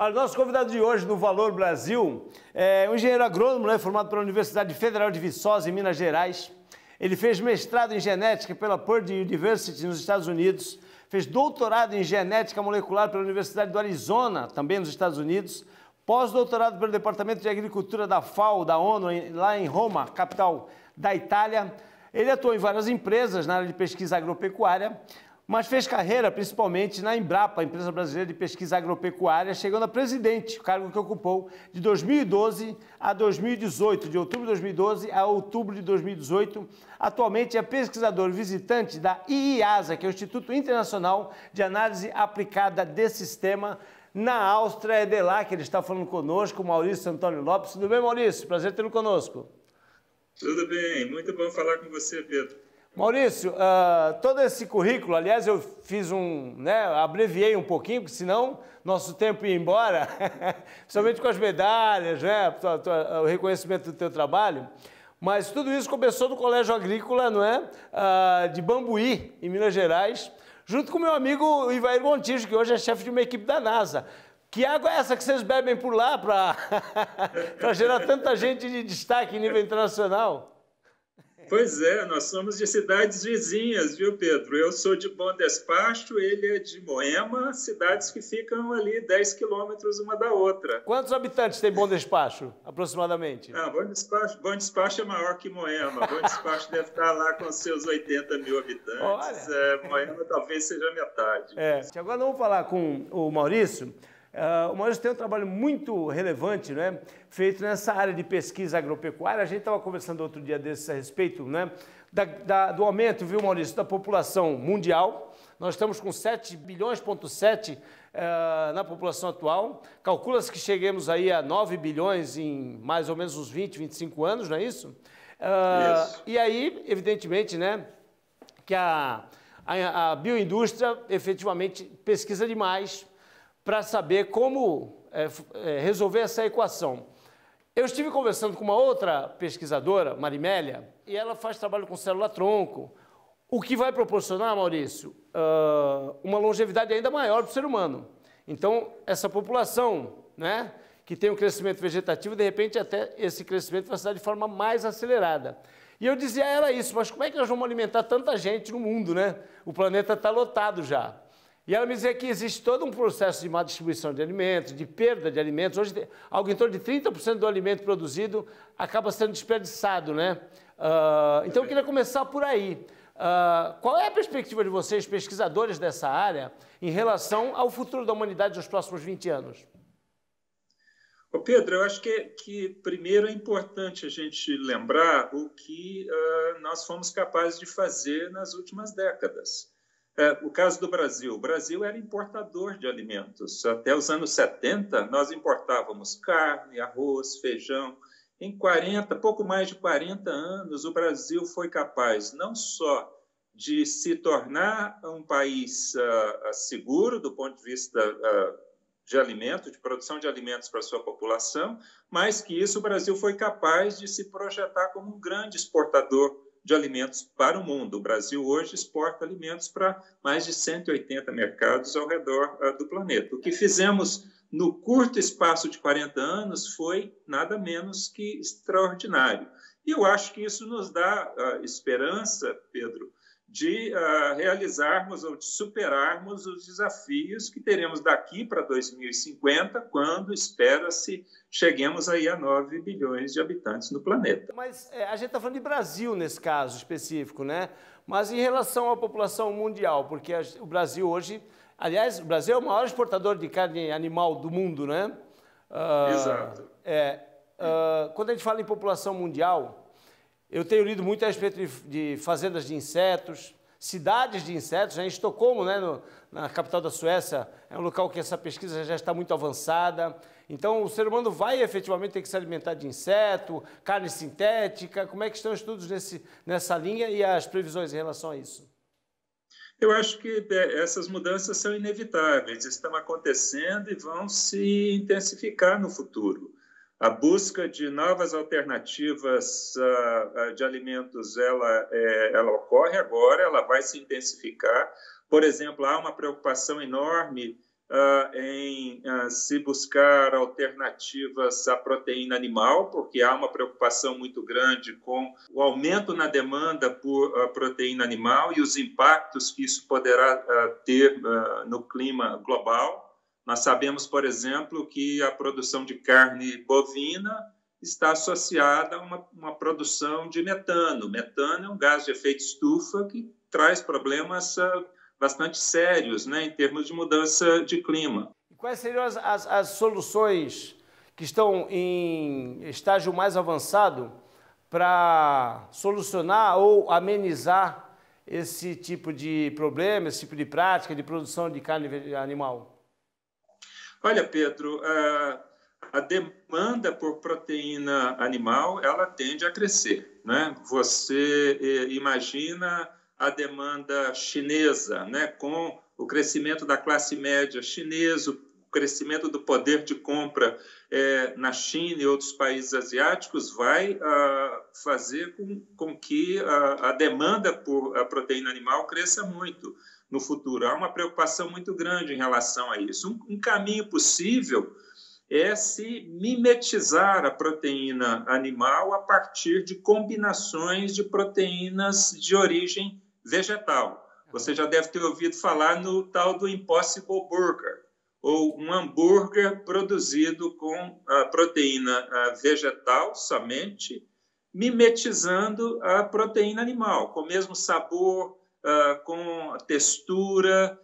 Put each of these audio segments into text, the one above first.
Olha, nosso convidado de hoje no Valor Brasil é um engenheiro agrônomo, né, formado pela Universidade Federal de Viçosa, em Minas Gerais. Ele fez mestrado em genética pela Purdue University, nos Estados Unidos. Fez doutorado em genética molecular pela Universidade do Arizona, também nos Estados Unidos. Pós-doutorado pelo Departamento de Agricultura da FAO, da ONU, lá em Roma, capital da Itália. Ele atuou em várias empresas na área de pesquisa agropecuária, mas fez carreira principalmente na Embrapa, empresa brasileira de pesquisa agropecuária, chegando a presidente, cargo que ocupou de 2012 a 2018, de outubro de 2012 a outubro de 2018. Atualmente é pesquisador visitante da IIASA, que é o Instituto Internacional de Análise Aplicada de Sistema, na Áustria. É de lá que ele está falando conosco, Maurício Antônio Lopes. Tudo bem, Maurício? Prazer tê-lo conosco. Tudo bem, muito bom falar com você, Pedro. Maurício, todo esse currículo, aliás, eu fiz abreviei um pouquinho, porque senão nosso tempo ia embora, principalmente com as medalhas, né, o reconhecimento do teu trabalho, mas tudo isso começou no Colégio Agrícola, não é, de Bambuí, em Minas Gerais, junto com meu amigo Ivair Gontijo, que hoje é chefe de uma equipe da NASA. Que água é essa que vocês bebem por lá para gerar tanta gente de destaque em nível internacional? Pois é, nós somos de cidades vizinhas, viu, Pedro? Eu sou de Bom Despacho, ele é de Moema, cidades que ficam ali 10 quilômetros uma da outra. Quantos habitantes tem Bom Despacho, aproximadamente? Bom Despacho é maior que Moema. Bom Despacho deve estar lá com seus 80 mil habitantes. Moema talvez seja metade. Agora vamos falar com o Maurício. O Maurício tem um trabalho muito relevante, né, feito nessa área de pesquisa agropecuária. A gente estava conversando outro dia desses a respeito, né, do aumento, viu, Maurício, da população mundial. Nós estamos com 7,7 bilhões na população atual. Calcula-se que cheguemos aí a 9 bilhões em mais ou menos uns 20, 25 anos, não é isso? Isso. E aí, evidentemente, né, que a bioindústria efetivamente pesquisa demais para saber como resolver essa equação. Eu estive conversando com uma outra pesquisadora, Marimélia, e ela faz trabalho com célula-tronco, o que vai proporcionar, Maurício, uma longevidade ainda maior para o ser humano. Então, essa população, né, que tem um crescimento vegetativo, de repente até esse crescimento vai se dar de forma mais acelerada. E eu dizia a ela isso, mas como é que nós vamos alimentar tanta gente no mundo, né? O planeta está lotado já. E ela me dizia que existe todo um processo de má distribuição de alimentos, de perda de alimentos. Hoje, algo em torno de 30% do alimento produzido acaba sendo desperdiçado, né? Então, eu queria começar por aí. Qual é a perspectiva de vocês, pesquisadores dessa área, em relação ao futuro da humanidade nos próximos 20 anos? Ô Pedro, eu acho que primeiro é importante a gente lembrar o que nós fomos capazes de fazer nas últimas décadas. O caso do Brasil. O Brasil era importador de alimentos. Até os anos 70, nós importávamos carne, arroz, feijão. Em pouco mais de 40 anos, o Brasil foi capaz não só de se tornar um país seguro do ponto de vista de alimentos, de produção de alimentos para a sua população, mas que isso o Brasil foi capaz de se projetar como um grande exportador de alimentos para o mundo. O Brasil hoje exporta alimentos para mais de 180 mercados ao redor do planeta. O que fizemos no curto espaço de 40 anos foi nada menos que extraordinário. E eu acho que isso nos dá esperança, Pedro, de realizarmos ou de superarmos os desafios que teremos daqui para 2050, quando espera-se cheguemos aí a 9 bilhões de habitantes no planeta. Mas a gente está falando de Brasil nesse caso específico, né? Mas em relação à população mundial, porque o Brasil hoje, aliás, o Brasil é o maior exportador de carne animal do mundo, né? Exato. Quando a gente fala em população mundial, eu tenho lido muito a respeito de fazendas de insetos, cidades de insetos. Em Estocolmo, né, na capital da Suécia, é um local que essa pesquisa já está muito avançada. Então, o ser humano vai efetivamente ter que se alimentar de inseto, carne sintética. Como é que estão os estudos nessa linha e as previsões em relação a isso? Eu acho que essas mudanças são inevitáveis, estão acontecendo e vão se intensificar no futuro. A busca de novas alternativas de alimentos, ela ocorre agora, ela vai se intensificar. Por exemplo, há uma preocupação enorme em se buscar alternativas à proteína animal, porque há uma preocupação muito grande com o aumento na demanda por proteína animal e os impactos que isso poderá ter no clima global. Nós sabemos, por exemplo, que a produção de carne bovina está associada a uma produção de metano. Metano é um gás de efeito estufa que traz problemas bastante sérios, né, em termos de mudança de clima. E quais seriam as soluções que estão em estágio mais avançado para solucionar ou amenizar esse tipo de problema, esse tipo de prática de produção de carne animal? Olha, Pedro, a demanda por proteína animal, ela tende a crescer, né? Você imagina a demanda chinesa, né? Com o crescimento da classe média chinesa, o crescimento do poder de compra na China e outros países asiáticos vai fazer com que a demanda por a proteína animal cresça muito no futuro. Há uma preocupação muito grande em relação a isso. Um caminho possível é se mimetizar a proteína animal a partir de combinações de proteínas de origem vegetal. Você já deve ter ouvido falar no tal do Impossible Burger, ou um hambúrguer produzido com a proteína vegetal somente, mimetizando a proteína animal, com o mesmo sabor, com textura,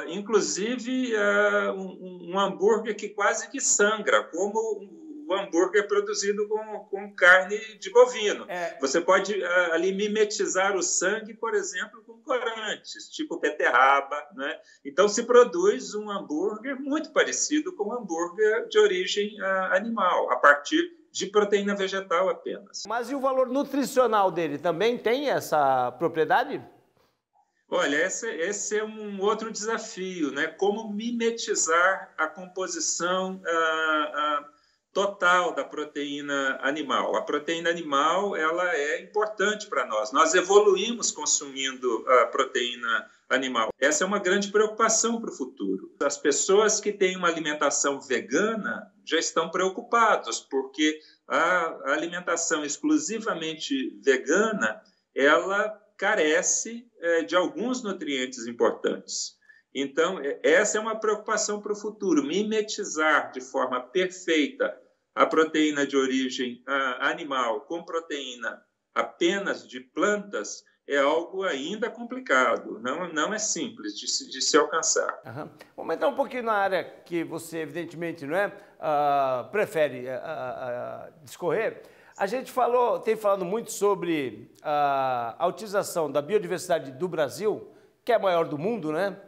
inclusive um hambúrguer que quase que sangra, como o hambúrguer produzido com carne de bovino. Você pode ali mimetizar o sangue, por exemplo, com corantes, tipo beterraba, né? Então se produz um hambúrguer muito parecido com um hambúrguer de origem animal, a partir de proteína vegetal apenas. Mas e o valor nutricional dele também tem essa propriedade? Olha, esse é um outro desafio, né? Como mimetizar a composição total da proteína animal. A proteína animal, ela é importante para nós. Nós evoluímos consumindo a proteína animal. Essa é uma grande preocupação para o futuro. As pessoas que têm uma alimentação vegana já estão preocupadas, porque a alimentação exclusivamente vegana, ela carece de alguns nutrientes importantes. Então, essa é uma preocupação para o futuro, mimetizar de forma perfeita a proteína de origem animal com proteína apenas de plantas é algo ainda complicado, não é simples de se alcançar. Uhum. Vamos entrar um pouquinho na área que você, evidentemente, não é, prefere discorrer. A gente tem falado muito sobre a utilização da biodiversidade do Brasil, que é a maior do mundo, né?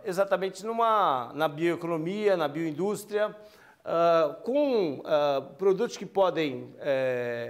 Exatamente na bioeconomia, na bioindústria, com produtos que podem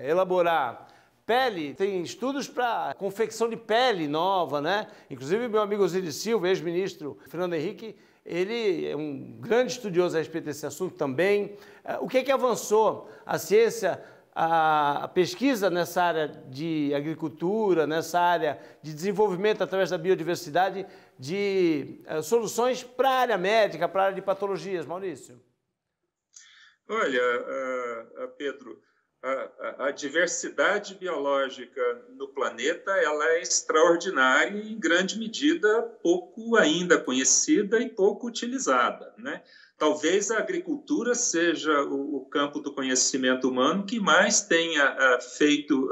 elaborar pele. Tem estudos para confecção de pele nova, né? Inclusive, meu amigo Osiris Silva, ex-ministro Fernando Henrique, ele é um grande estudioso a respeito desse assunto também. O que avançou a ciência, a pesquisa nessa área de agricultura, nessa área de desenvolvimento através da biodiversidade, de soluções para a área médica, para a área de patologias, Maurício? Olha, Pedro, a diversidade biológica no planeta ela é extraordinária e, em grande medida, pouco ainda conhecida e pouco utilizada, né? Talvez a agricultura seja o campo do conhecimento humano que mais tenha feito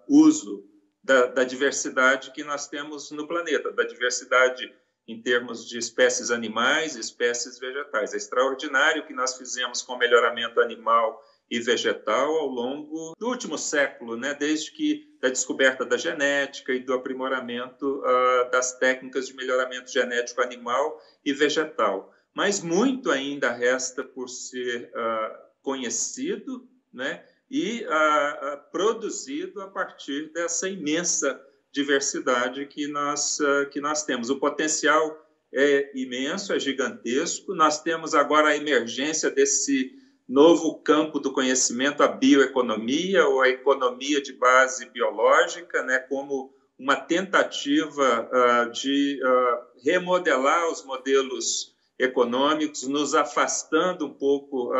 uso da diversidade que nós temos no planeta, da diversidade em termos de espécies animais e espécies vegetais. É extraordinário o que nós fizemos com o melhoramento animal e vegetal ao longo do último século, né? Desde da descoberta da genética e do aprimoramento das técnicas de melhoramento genético animal e vegetal. Mas muito ainda resta por ser conhecido, né? E produzido a partir dessa imensa diversidade que nós temos. O potencial é imenso, é gigantesco. Nós temos agora a emergência desse novo campo do conhecimento, a bioeconomia ou a economia de base biológica, né, como uma tentativa de remodelar os modelos econômicos, nos afastando um pouco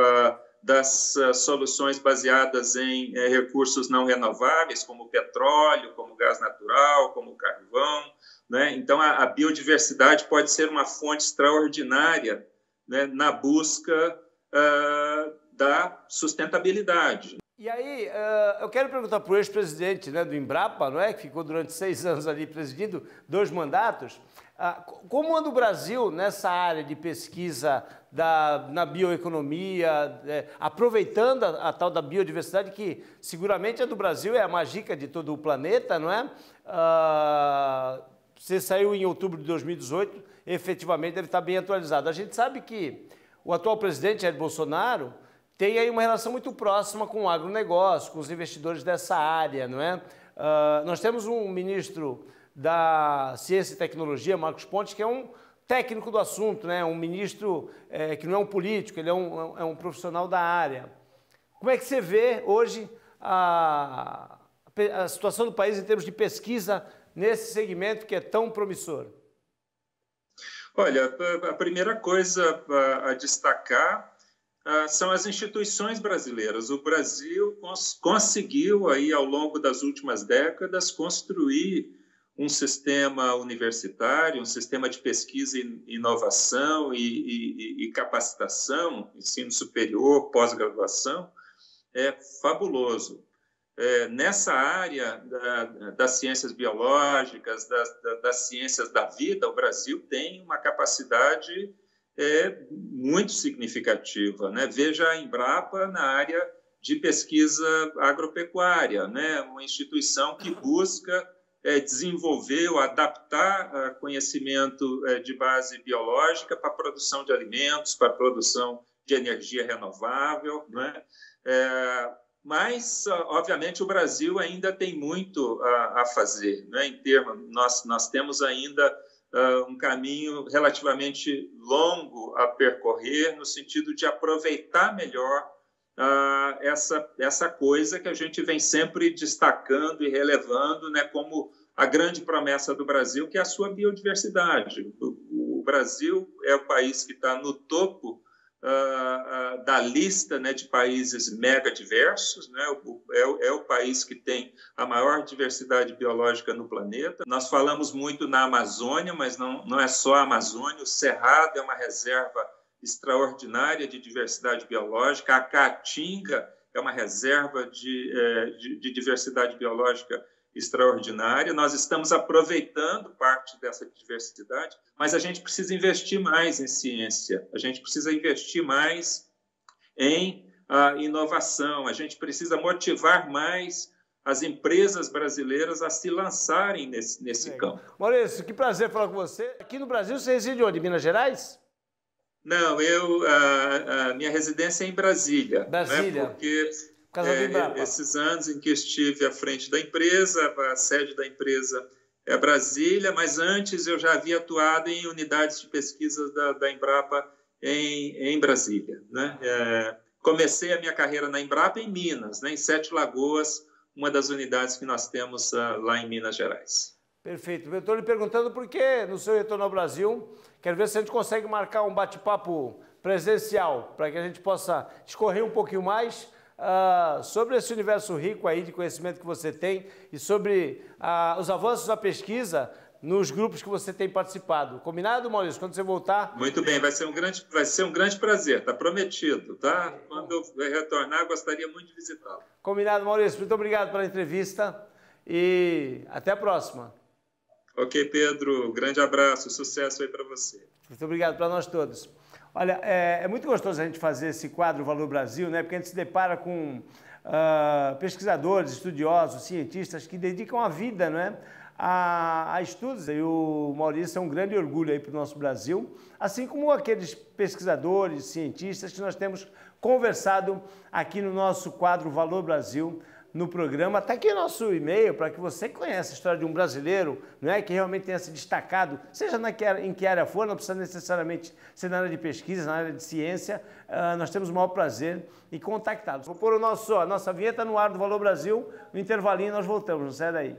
das soluções baseadas em recursos não renováveis, como o petróleo, como o gás natural, como o carvão, né? Então, a biodiversidade pode ser uma fonte extraordinária, né, na busca da sustentabilidade. E aí, eu quero perguntar para o ex-presidente, né, do Embrapa, não é, que ficou durante 6 anos ali presidindo 2 mandatos, como anda o Brasil nessa área de pesquisa na bioeconomia, aproveitando a tal da biodiversidade, que seguramente a do Brasil é a mágica de todo o planeta, não é? Você saiu em outubro de 2018, efetivamente deve estar bem atualizado. A gente sabe que o atual presidente, Jair Bolsonaro, tem aí uma relação muito próxima com o agronegócio, com os investidores dessa área, não é? Nós temos um ministro da Ciência e Tecnologia, Marcos Pontes, que é um técnico do assunto, né? Um ministro que não é um político, ele é um profissional da área. Como é que você vê hoje a situação do país em termos de pesquisa nesse segmento que é tão promissor? Olha, a primeira coisa a destacar são as instituições brasileiras. O Brasil conseguiu, aí, ao longo das últimas décadas, construir um sistema universitário, um sistema de pesquisa e inovação e capacitação, ensino superior, pós-graduação, fabuloso. Nessa área das ciências biológicas, das ciências da vida, o Brasil tem uma capacidade muito significativa, né? Veja a Embrapa na área de pesquisa agropecuária, né? Uma instituição que busca desenvolver ou adaptar conhecimento de base biológica para a produção de alimentos, para a produção de energia renovável, né? Mas, obviamente, o Brasil ainda tem muito a fazer, né? Em termos, nós temos ainda um caminho relativamente longo a percorrer no sentido de aproveitar melhor essa coisa que a gente vem sempre destacando e relevando, né, como a grande promessa do Brasil, que é a sua biodiversidade. O Brasil é o país que está no topo da lista, né, de países mega diversos, né? É o país que tem a maior diversidade biológica no planeta. Nós falamos muito na Amazônia, mas não é só a Amazônia. O Cerrado é uma reserva extraordinária de diversidade biológica. A Caatinga é uma reserva de diversidade biológica extraordinária. Nós estamos aproveitando parte dessa diversidade, mas a gente precisa investir mais em ciência, a gente precisa investir mais em inovação, a gente precisa motivar mais as empresas brasileiras a se lançarem nesse campo. Maurício, que prazer falar com você. Aqui no Brasil, você reside onde? Minas Gerais? Não, minha residência é em Brasília. Brasília. Né? Porque esses anos em que estive à frente da empresa, a sede da empresa é Brasília, mas antes eu já havia atuado em unidades de pesquisa da Embrapa em Brasília, né? Comecei a minha carreira na Embrapa em Minas, né? Em Sete Lagoas, uma das unidades que nós temos lá em Minas Gerais. Perfeito. Eu estou lhe perguntando porque no seu retorno ao Brasil, quero ver se a gente consegue marcar um bate-papo presencial, para que a gente possa discorrer um pouquinho mais sobre esse universo rico aí de conhecimento que você tem e sobre os avanços da pesquisa nos grupos que você tem participado. Combinado, Maurício? Quando você voltar... Muito bem, vai ser um grande prazer, está prometido, tá? Quando eu retornar, gostaria muito de visitá-lo. Combinado, Maurício. Muito obrigado pela entrevista e até a próxima. Ok, Pedro. Grande abraço, sucesso aí para você. Muito obrigado para nós todos. Olha, é muito gostoso a gente fazer esse quadro Valor Brasil, né? Porque a gente se depara com pesquisadores, estudiosos, cientistas que dedicam a vida, né, a estudos. E o Maurício é um grande orgulho aí para o nosso Brasil, assim como aqueles pesquisadores, cientistas que nós temos conversado aqui no nosso quadro Valor Brasil, no programa. Está aqui o nosso e-mail para que você conheça a história de um brasileiro, não é, que realmente tenha se destacado, seja em que área for, não precisa necessariamente ser na área de pesquisa, na área de ciência. Nós temos o maior prazer em contactá-los. Vou pôr a nossa vinheta no ar do Valor Brasil, no intervalinho nós voltamos, não sai daí.